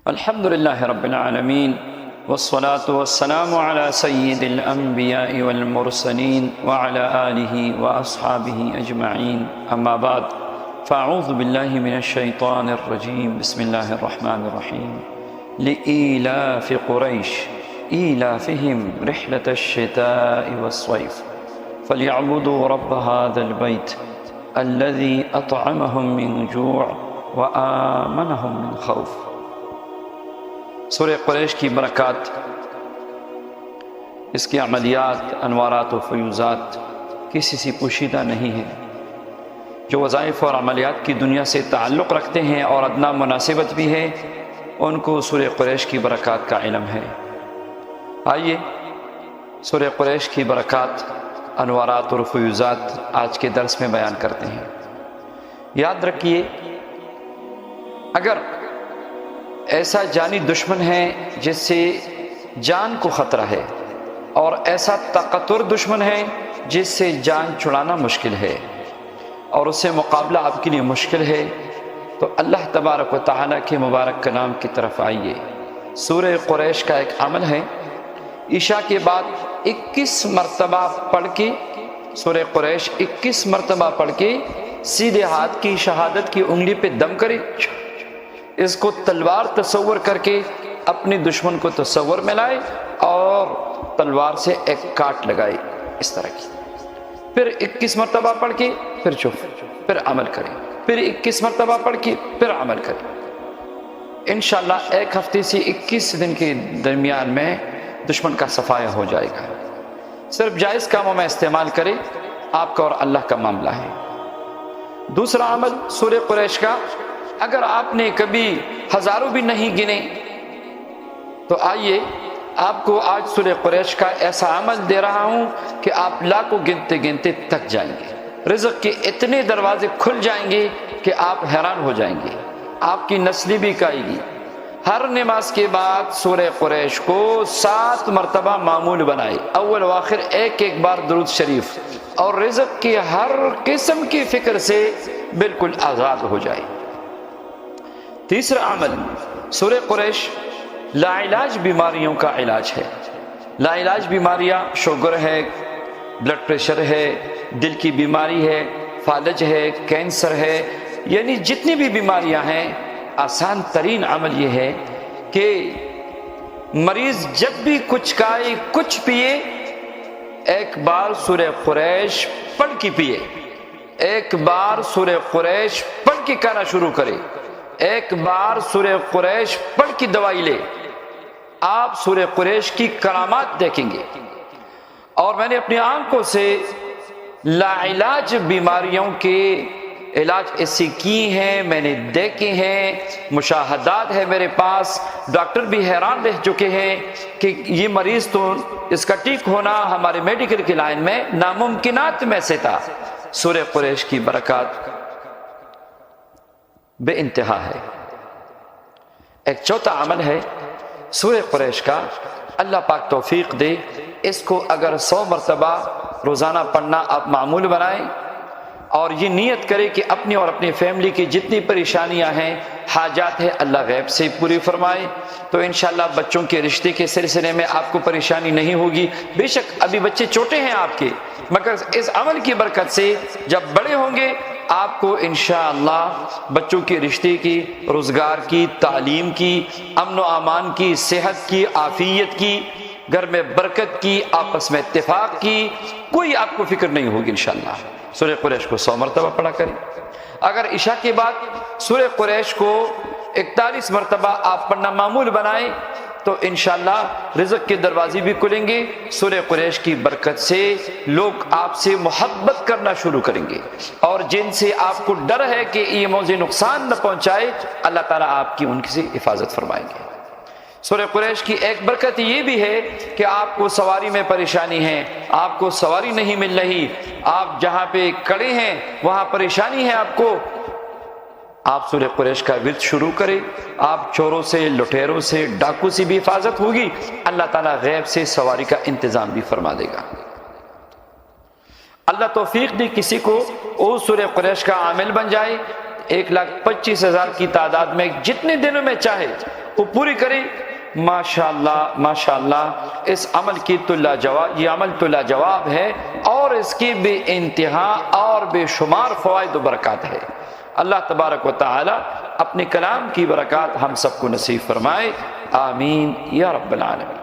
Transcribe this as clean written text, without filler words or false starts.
الحمد لله رب العالمين والصلاة والسلام على سيد الأنبياء والمرسلين وعلى آله وأصحابه أجمعين أما بعد فأعوذ بالله من الشيطان الرجيم بسم الله الرحمن الرحيم لإيلاف قريش إيلافهم رحلة الشتاء والصيف فليعبدوا رب هذا البيت الذي أطعمهم من جوع وآمنهم من خوف۔ سورہ قریش کی برکات، اس کی عملیات، انوارات و فیوزات کسی سے پوشیدہ نہیں ہیں۔ جو وظائف اور عملیات کی دنیا سے تعلق رکھتے ہیں اور ادنا مناسبت بھی ہے، ان کو سورہ قریش کی برکات کا علم ہے۔ آئیے سورہ قریش کی برکات، انوارات اور فیوزات آج کے درس میں بیان کرتے ہیں۔ یاد رکھیے، اگر ایسا جانی دشمن ہے جس سے جان کو خطرہ ہے، اور ایسا طاقتور دشمن ہے جس سے جان چھڑانا مشکل ہے، اور اس سے مقابلہ آپ کے لیے مشکل ہے، تو اللہ تبارک و تعالیٰ کے مبارک کلام کی طرف آئیے۔ سورہ قریش کا ایک عمل ہے، عشاء کے بعد 21 مرتبہ پڑھ کے، سورہ قریش 21 مرتبہ پڑھ کے سیدھے ہاتھ کی شہادت کی انگلی پہ دم کرے، اس کو تلوار تصور کر کے اپنے دشمن کو تصور میں لائے اور تلوار سے ایک کاٹ لگائے، اس طرح کی۔ پھر 21 مرتبہ پڑھ کے پھر چپ، پھر عمل کرے، پھر 21 مرتبہ پڑھ کے پھر عمل کرے۔ انشاءاللہ ایک ہفتے سے 21 دن کے درمیان میں دشمن کا صفایا ہو جائے گا۔ صرف جائز کاموں میں استعمال کرے، آپ کا اور اللہ کا معاملہ ہے۔ دوسرا عمل سورہ قریش کا، اگر آپ نے کبھی ہزاروں بھی نہیں گنے تو آئیے آپ کو آج سورہ قریش کا ایسا عمل دے رہا ہوں کہ آپ لاکھوں گنتے گنتے تک جائیں گے۔ رزق کے اتنے دروازے کھل جائیں گے کہ آپ حیران ہو جائیں گے، آپ کی نسلی بھی کائے گی۔ ہر نماز کے بعد سورہ قریش کو 7 مرتبہ معمول بنائے، اول و آخر ایک ایک بار درود شریف، اور رزق کی ہر قسم کی فکر سے بالکل آزاد ہو جائے۔ تیسرا عمل، سورہ قریش لا علاج بیماریوں کا علاج ہے۔ لا علاج بیماریاں شوگر ہے، بلڈ پریشر ہے، دل کی بیماری ہے، فالج ہے، کینسر ہے، یعنی جتنی بھی بیماریاں ہیں، آسان ترین عمل یہ ہے کہ مریض جب بھی کچھ کھائے، کچھ پیے، ایک بار سورہ قریش پڑھ کے پیے، ایک بار سورہ قریش پڑھ کے کھانا شروع کرے، ایک بار سورہ قریش پڑھ کی دوائی لے، آپ سورہ قریش کی کرامات دیکھیں گے۔ اور میں نے اپنی آنکھوں سے لا علاج بیماریوں کے علاج ایسے کیے ہیں، میں نے دیکھے ہیں، مشاہدات ہے میرے پاس، ڈاکٹر بھی حیران رہ چکے ہیں کہ یہ مریض تو اس کا ٹھیک ہونا ہمارے میڈیکل کی لائن میں ناممکنات میں سے تھا۔ سورہ قریش کی برکات بے انتہا ہے۔ ایک چوتھا عمل ہے سورہ قریش کا، اللہ پاک توفیق دے، اس کو اگر 100 مرتبہ روزانہ پڑھنا آپ معمول بنائیں، اور یہ نیت کرے کہ اپنی اور اپنی فیملی کی جتنی پریشانیاں ہیں، حاجات ہیں، اللہ غیب سے پوری فرمائے، تو انشاءاللہ بچوں کے رشتے کے سلسلے میں آپ کو پریشانی نہیں ہوگی۔ بے شک ابھی بچے چھوٹے ہیں آپ کے، مگر اس عمل کی برکت سے جب بڑے ہوں گے آپ کو انشاءاللہ بچوں کے رشتے کی، روزگار کی، تعلیم کی، امن و امان کی، صحت کی، عافیت کی، گھر میں برکت کی، آپس میں اتفاق کی، کوئی آپ کو فکر نہیں ہوگی انشاءاللہ۔ سورہ قریش کو 100 مرتبہ پڑھا کریں۔ اگر عشاء کے بعد سورہ قریش کو 41 مرتبہ آپ پڑھنا معمول بنائیں تو انشاءاللہ رزق کے دروازے بھی کھلیں گے۔ سورہ قریش کی برکت سے لوگ آپ سے محبت کرنا شروع کریں گے، اور جن سے آپ کو ڈر ہے کہ یہ مجھے نقصان نہ پہنچائے، اللہ تعالیٰ آپ کی ان سے حفاظت فرمائیں گے۔ سورہ قریش کی ایک برکت یہ بھی ہے کہ آپ کو سواری میں پریشانی ہے، آپ کو سواری نہیں مل رہی، آپ جہاں پہ کھڑے ہیں وہاں پریشانی ہے آپ کو، آپ سورہ قریش کا ورد شروع کریں، آپ چوروں سے، لٹیروں سے، ڈاکو سے بھی حفاظت ہوگی، اللہ تعالیٰ غیب سے سواری کا انتظام بھی فرما دے گا۔ اللہ توفیق دے کسی کو وہ سورہ قریش کا عامل بن جائے، 1,25,000 کی تعداد میں جتنے دنوں میں چاہے وہ پوری کریں، ماشاءاللہ ماشاءاللہ اس عمل کی تو لاجواب، یہ عمل تو لاجواب ہے اور اس کی بے انتہا اور بے شمار فوائد و برکات ہے۔ اللہ تبارک و تعالی اپنے کلام کی برکات ہم سب کو نصیب فرمائے، آمین یا رب العالمین۔